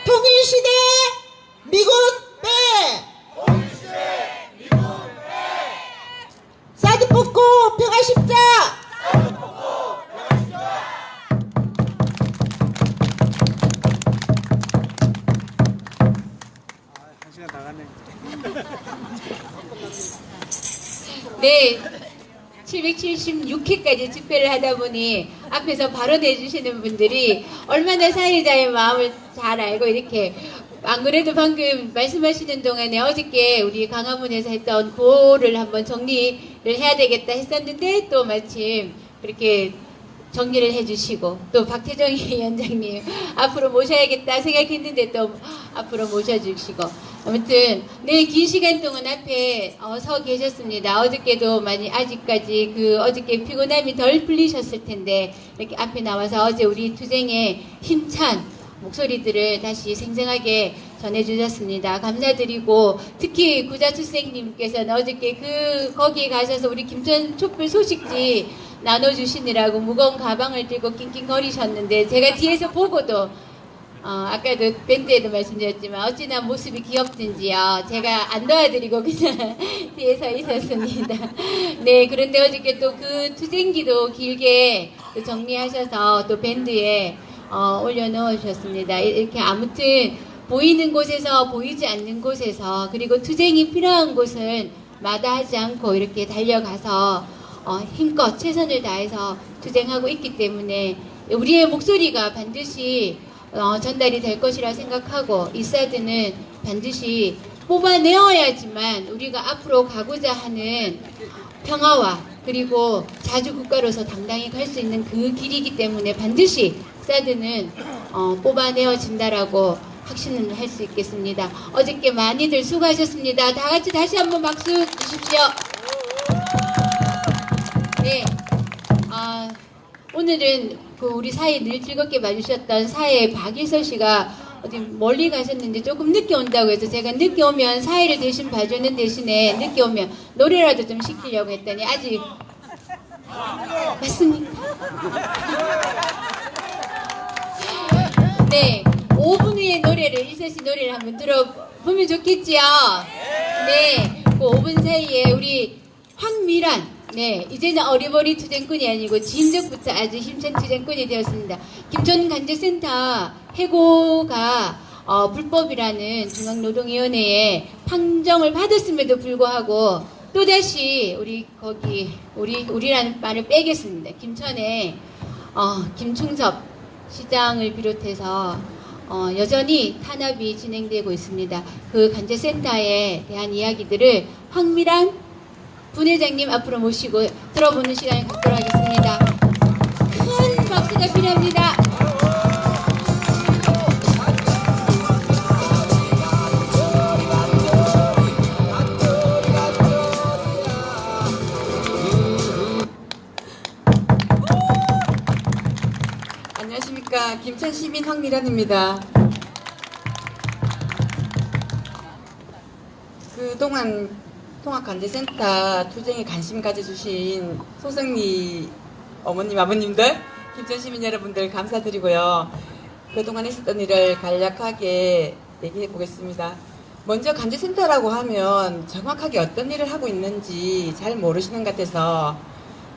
Speaker 13: 통일시대 미군 빼 사드 뽑고 평화십자
Speaker 1: 한 시간 나갔네.
Speaker 3: 네, 776회까지 집회를 하다 보니 앞에서 발언해주시는 분들이 얼마나 사회자의 마음을 잘 알고 이렇게 안 그래도 방금 말씀하시는 동안에 어저께 우리 강화문에서 했던 구호를 한번 정리를 해야 되겠다 했었는데 또 마침 그렇게 정리를 해주시고 또 박태정 위원장님 앞으로 모셔야겠다 생각했는데 또 앞으로 모셔주시고 아무튼 네, 긴 시간 동안 앞에 서 계셨습니다. 어저께도 많이 아직까지 어저께 피곤함이 덜 풀리셨을 텐데 이렇게 앞에 나와서 어제 우리 투쟁의 힘찬 목소리들을 다시 생생하게 전해주셨습니다. 감사드리고 특히 구자투생님께서는 어저께 거기에 가셔서 우리 김천 촛불 소식지 나눠주시느라고 무거운 가방을 들고 낑낑거리셨는데 제가 뒤에서 보고도 아까도 밴드에도 말씀드렸지만 어찌나 모습이 귀엽든지요. 제가 안 도와드리고 그냥 뒤에 서 있었습니다. 네, 그런데 어저께 또 그 투쟁기도 길게 또 정리하셔서 또 밴드에 올려놓으셨습니다. 이렇게 아무튼 보이는 곳에서 보이지 않는 곳에서 그리고 투쟁이 필요한 곳은 마다하지 않고 이렇게 달려가서 힘껏 최선을 다해서 투쟁하고 있기 때문에 우리의 목소리가 반드시 전달이 될 것이라 생각하고 이 사드는 반드시 뽑아내어야지만 우리가 앞으로 가고자 하는 평화와 그리고 자주국가로서 당당히 갈 수 있는 그 길이기 때문에 반드시 사드는 뽑아내어진다라고 확신을 할 수 있겠습니다. 어저께 많이들 수고하셨습니다. 다 같이 다시 한번 박수 주십시오. 네, 오늘은 우리 사회 늘 즐겁게 봐주셨던 사회 박일서 씨가 어디 멀리 가셨는데 조금 늦게 온다고 해서 제가 늦게 오면 사회를 대신 봐주는 대신에 늦게 오면 노래라도 좀 시키려고 했더니 아직 맞습니까? 네, 5분 후에 노래를 일서 씨 노래를 한번 들어보면 좋겠지요. 네, 그 5분 사이에 우리 황미란 네, 이제는 어리버리 투쟁꾼이 아니고 진즉부터 아주 힘찬 투쟁꾼이 되었습니다. 김천간제센터 해고가 불법이라는 중앙노동위원회의 판정을 받았음에도 불구하고 또다시 우리라는 말을 빼겠습니다. 김천에 김충섭 시장을 비롯해서 여전히 탄압이 진행되고 있습니다. 그 간제센터에 대한 이야기들을 황미란 분회장님 앞으로 모시고 들어보는 시간을 갖도록 하겠습니다. 큰 박수가 필요합니다.
Speaker 14: 안녕하십니까. 김천시민 황미란입니다. 그동안 통합간제센터 투쟁에 관심 가져주신 소승리 어머님, 아버님들, 김천시민 여러분들 감사드리고요. 그동안 있었던 일을 간략하게 얘기해 보겠습니다. 먼저 간제센터라고 하면 정확하게 어떤 일을 하고 있는지 잘 모르시는 것 같아서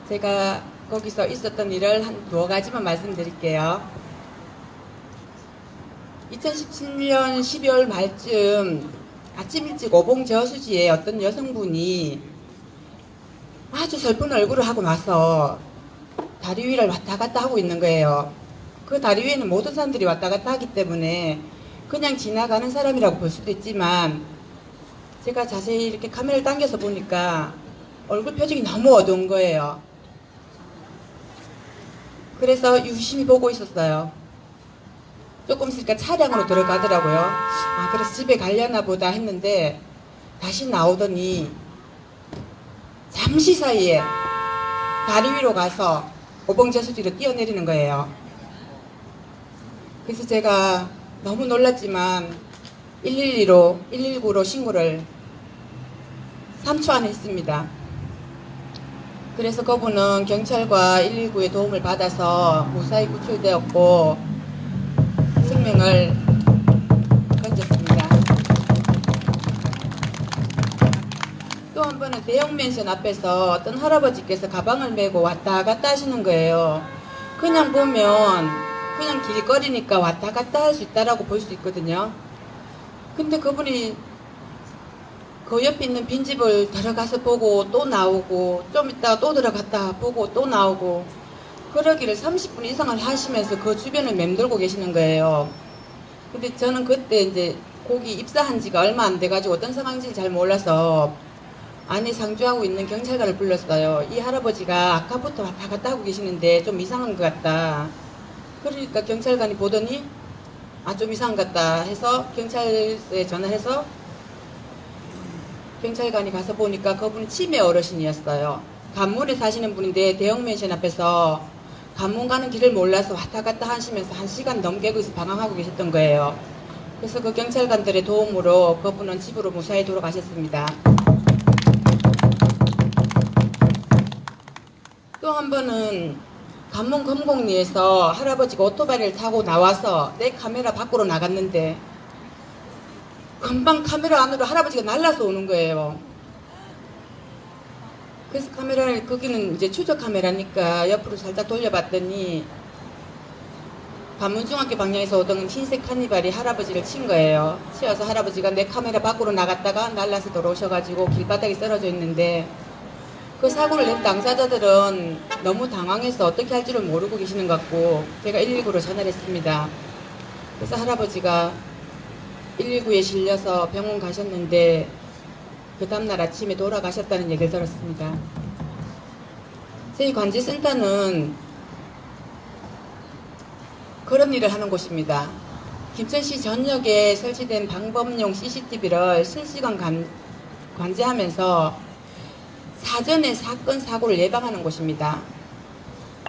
Speaker 14: 제가 거기서 있었던 일을 한 두어 가지만 말씀드릴게요. 2017년 12월 말쯤 아침 일찍 오봉 저수지에 어떤 여성분이 아주 슬픈 얼굴을 하고 나서 다리 위를 왔다 갔다 하고 있는 거예요. 그 다리 위에는 모든 사람들이 왔다 갔다 하기 때문에 그냥 지나가는 사람이라고 볼 수도 있지만 제가 자세히 이렇게 카메라를 당겨서 보니까 얼굴 표정이 너무 어두운 거예요. 그래서 유심히 보고 있었어요. 조금 있으니까 차량으로 들어가더라고요. 아, 그래서 집에 가려나 보다 했는데 다시 나오더니 잠시 사이에 다리 위로 가서 오봉저수지로 뛰어내리는 거예요. 그래서 제가 너무 놀랐지만 119로 신고를 3초 안에 했습니다. 그래서 그분은 경찰과 119의 도움을 받아서 무사히 구출되었고 생명을 건졌습니다. 또 한 번은 대형 맨션 앞에서 어떤 할아버지께서 가방을 메고 왔다 갔다 하시는 거예요. 그냥 보면 그냥 길거리니까 왔다 갔다 할 수 있다라고 볼 수 있거든요. 근데 그분이 그 옆에 있는 빈집을 들어가서 보고 또 나오고 좀 있다가 또 들어갔다 보고 또 나오고 그러기를 30분 이상을 하시면서 그 주변을 맴돌고 계시는 거예요. 근데 저는 그때 이제 거기 입사한 지가 얼마 안 돼가지고 어떤 상황인지 잘 몰라서 안에 상주하고 있는 경찰관을 불렀어요. 이 할아버지가 아까부터 왔다 갔다 하고 계시는데 좀 이상한 것 같다. 그러니까 경찰관이 보더니 아, 좀 이상한 것 같다 해서 경찰서에 전화해서 경찰관이 가서 보니까 그분이 치매 어르신이었어요. 관문에 사시는 분인데 대형 맨션 앞에서 관문 가는 길을 몰라서 왔다 갔다 하시면서 1시간 넘게 거기서 방황하고 계셨던 거예요. 그래서 그 경찰관들의 도움으로 그분은 집으로 무사히 돌아가셨습니다. 또 한 번은 관문 검곡리에서 할아버지가 오토바이를 타고 나와서 내 카메라 밖으로 나갔는데 금방 카메라 안으로 할아버지가 날라서 오는 거예요. 그래서 카메라를 거기는 이제 추적 카메라니까 옆으로 살짝 돌려봤더니 관문중학교 방향에서 오던 흰색 카니발이 할아버지를 친 거예요. 치어서 할아버지가 내 카메라 밖으로 나갔다가 날라서 돌아오셔가지고 길바닥에 쓰러져 있는데 그 사고를 낸 당사자들은 너무 당황해서 어떻게 할 줄을 모르고 계시는 것 같고 제가 119로 전화를 했습니다. 그래서 할아버지가 119에 실려서 병원 가셨는데 그 다음날 아침에 돌아가셨다는 얘기를 들었습니다. 저희 관제센터는 그런 일을 하는 곳입니다. 김천시 전역에 설치된 방범용 CCTV를 실시간 관제하면서 사전에 사건, 사고를 예방하는 곳입니다.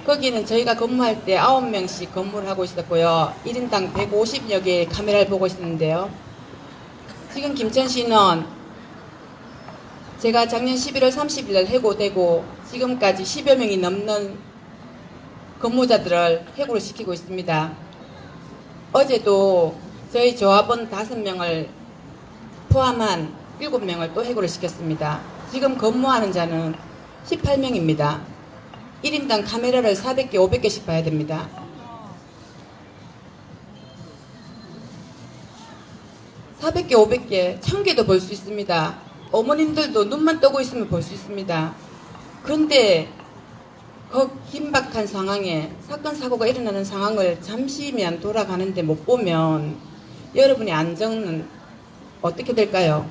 Speaker 14: 거기는 저희가 근무할 때 9명씩 근무를 하고 있었고요. 1인당 150여 개의 카메라를 보고 있었는데요. 지금 김천시는 제가 작년 11월 30일 날 해고되고 지금까지 10여 명이 넘는 근무자들을 해고를 시키고 있습니다. 어제도 저희 조합원 5명을 포함한 7명을 또 해고를 시켰습니다. 지금 근무하는 자는 18명입니다. 1인당 카메라를 400개, 500개씩 봐야 됩니다. (400개) 500개, 1000개도 볼 수 있습니다. 어머님들도 눈만 뜨고 있으면 볼 수 있습니다. 그런데 그 긴박한 상황에 사건 사고가 일어나는 상황을 잠시면 돌아가는데 못 보면 여러분의 안정은 어떻게 될까요?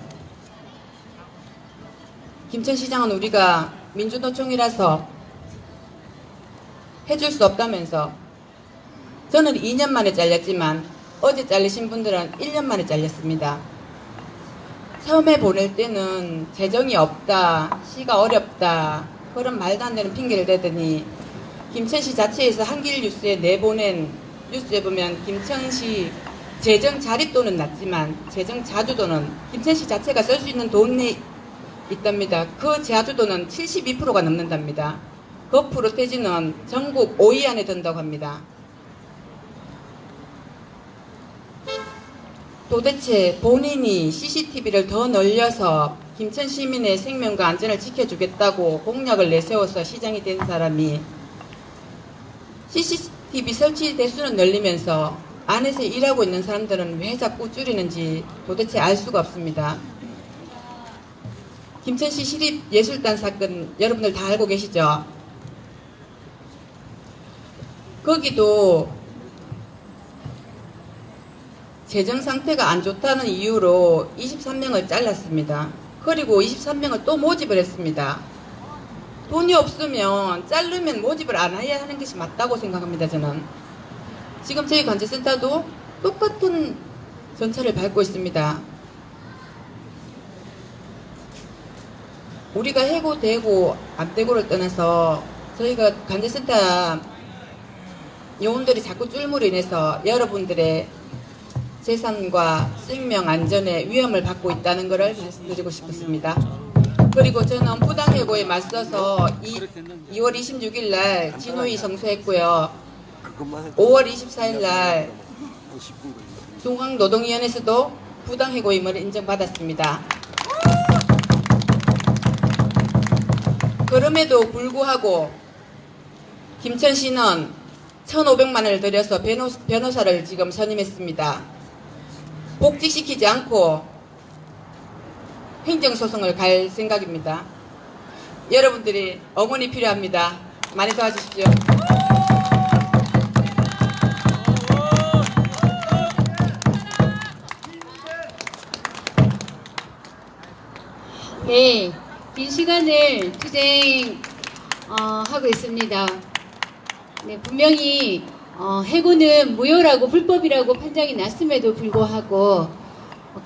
Speaker 14: 김천시장은 우리가 민주노총이라서 해줄 수 없다면서 저는 2년 만에 잘렸지만 어제 잘리신 분들은 1년 만에 잘렸습니다. 처음에 보낼 때는 재정이 없다, 시가 어렵다 그런 말도 안 되는 핑계를 대더니 김천시 자체에서 한길 뉴스에 내보낸 뉴스에 보면 김천시 재정 자립도는 낮지만 재정 자주도는 김천시 자체가 쓸 수 있는 돈이 있답니다. 그 자주도는 72%가 넘는답니다. 그 프로테지는 전국 5위 안에 든다고 합니다. 도대체 본인이 CCTV를 더 늘려서 김천 시민의 생명과 안전을 지켜주겠다고 공약을 내세워서 시장이 된 사람이 CCTV 설치 대수는 늘리면서 안에서 일하고 있는 사람들은 왜 자꾸 줄이는지 도대체 알 수가 없습니다. 김천시 시립예술단 사건 여러분들 다 알고 계시죠? 거기도 재정 상태가 안 좋다는 이유로 23명을 잘랐습니다. 그리고 23명을 또 모집을 했습니다. 돈이 없으면 자르면 모집을 안 해야 하는 것이 맞다고 생각합니다. 저는 지금 저희 관제센터도 똑같은 전철을 밟고 있습니다. 우리가 해고 되고 안 되고를 떠나서 저희가 관제센터 요원들이 자꾸 쫄무로 인해서 여러분들의 재산과 생명 안전에 위험을 받고 있다는 것을 말씀드리고 싶습니다. 그리고 저는 부당해고에 맞서서 2월 26일 날 진호위 성수했고요. 5월 24일 날 중앙노동위원회에서도 부당해고임을 인정받았습니다. 그럼에도 불구하고 김천시는 1,500만 원을 들여서 변호사를 지금 선임했습니다. 복직시키지 않고 행정소송을 갈 생각입니다. 여러분들이 응원이 필요합니다. 많이 도와주십시오.
Speaker 3: 네, 긴 시간을 투쟁하고 있습니다. 네, 분명히 해고는 무효라고 불법이라고 판정이 났음에도 불구하고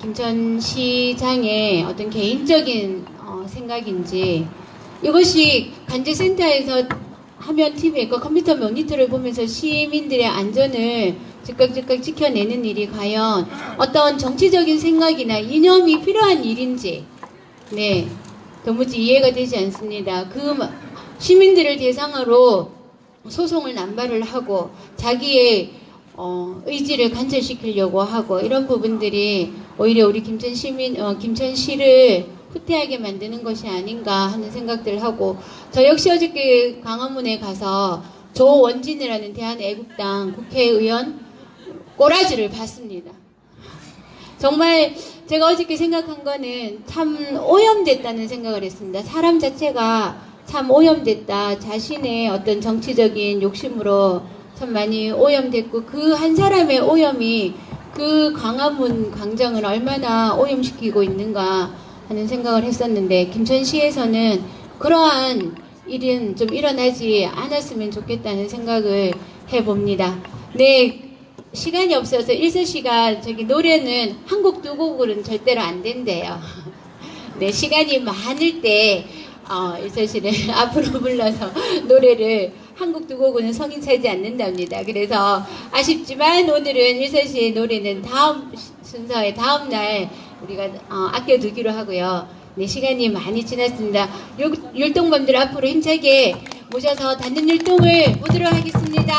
Speaker 3: 김천시장의 어떤 개인적인 생각인지 이것이 관제센터에서 화면 TV에 컴퓨터 모니터를 보면서 시민들의 안전을 즉각 지켜내는 일이 과연 어떤 정치적인 생각이나 이념이 필요한 일인지 네, 도무지 이해가 되지 않습니다. 그 시민들을 대상으로 소송을 남발을 하고 자기의 의지를 관철시키려고 하고 이런 부분들이 오히려 우리 김천시를 후퇴하게 만드는 것이 아닌가 하는 생각들을 하고 저 역시 어저께 광화문에 가서 조원진이라는 대한애국당 국회의원 꼬라지를 봤습니다. 정말 제가 어저께 생각한 거는 참 오염됐다는 생각을 했습니다. 사람 자체가 참 오염됐다. 자신의 어떤 정치적인 욕심으로 참 많이 오염됐고 그 한 사람의 오염이 그 광화문 광장을 얼마나 오염시키고 있는가 하는 생각을 했었는데 김천시에서는 그러한 일은 좀 일어나지 않았으면 좋겠다는 생각을 해봅니다. 네. 시간이 없어서 일서씨가 저기 노래는 한 곡 두 곡으로는 절대로 안 된대요. 네, 시간이 많을 때 일서씨를 앞으로 불러서 노래를 한 곡 두 곡은 성인 차지 않는답니다. 그래서 아쉽지만 오늘은 일서씨의 노래는 다음 순서의 다음 날 우리가 아껴두기로 하고요. 네, 시간이 많이 지났습니다. 율동범들 앞으로 힘차게 모셔서 닫는 율동을 보도록 하겠습니다.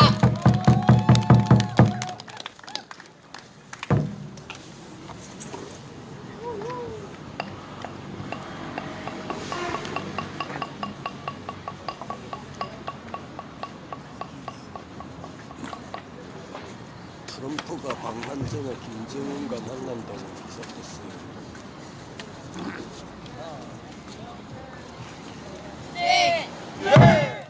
Speaker 4: 트럼프가 방한 전에 김정은과 만난다고 기사했어요.
Speaker 2: 네. 네.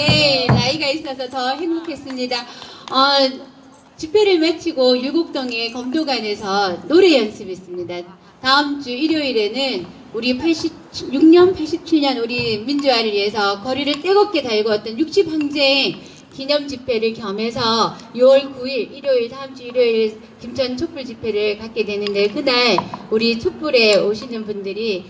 Speaker 3: 네, 나이가 있어서 더 행복했습니다. 집회를 마치고 율곡동의 검도관에서 노래 연습했습니다. 다음 주 일요일에는 우리 86년, 87년 우리 민주화를 위해서 거리를 뜨겁게 달구었던 60항쟁 기념 집회를 겸해서 6월 9일 일요일 다음 주 일요일 김천 촛불 집회를 갖게 되는데 그날 우리 촛불에 오시는 분들이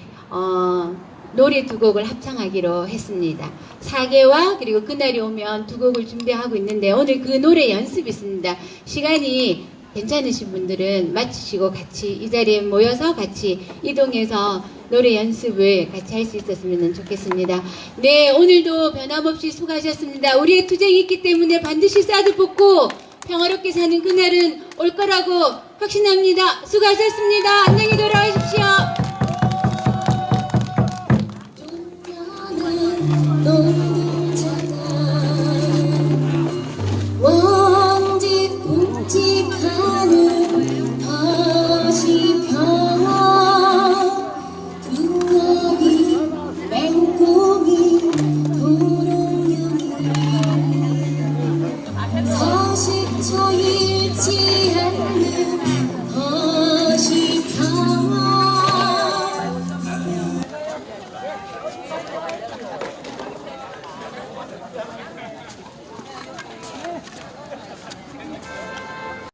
Speaker 3: 노래 2곡을 합창하기로 했습니다. 4개와 그리고 그날이 오면 2곡을 준비하고 있는데 오늘 그 노래 연습이 있습니다. 시간이 괜찮으신 분들은 마치시고 같이 이 자리에 모여서 같이 이동해서 노래 연습을 같이 할 수 있었으면 좋겠습니다. 네, 오늘도 변함없이 수고하셨습니다. 우리의 투쟁이 있기 때문에 반드시 사드 뽑고 평화롭게 사는 그날은 올 거라고 확신합니다. 수고하셨습니다. 안녕히 돌아가십시오.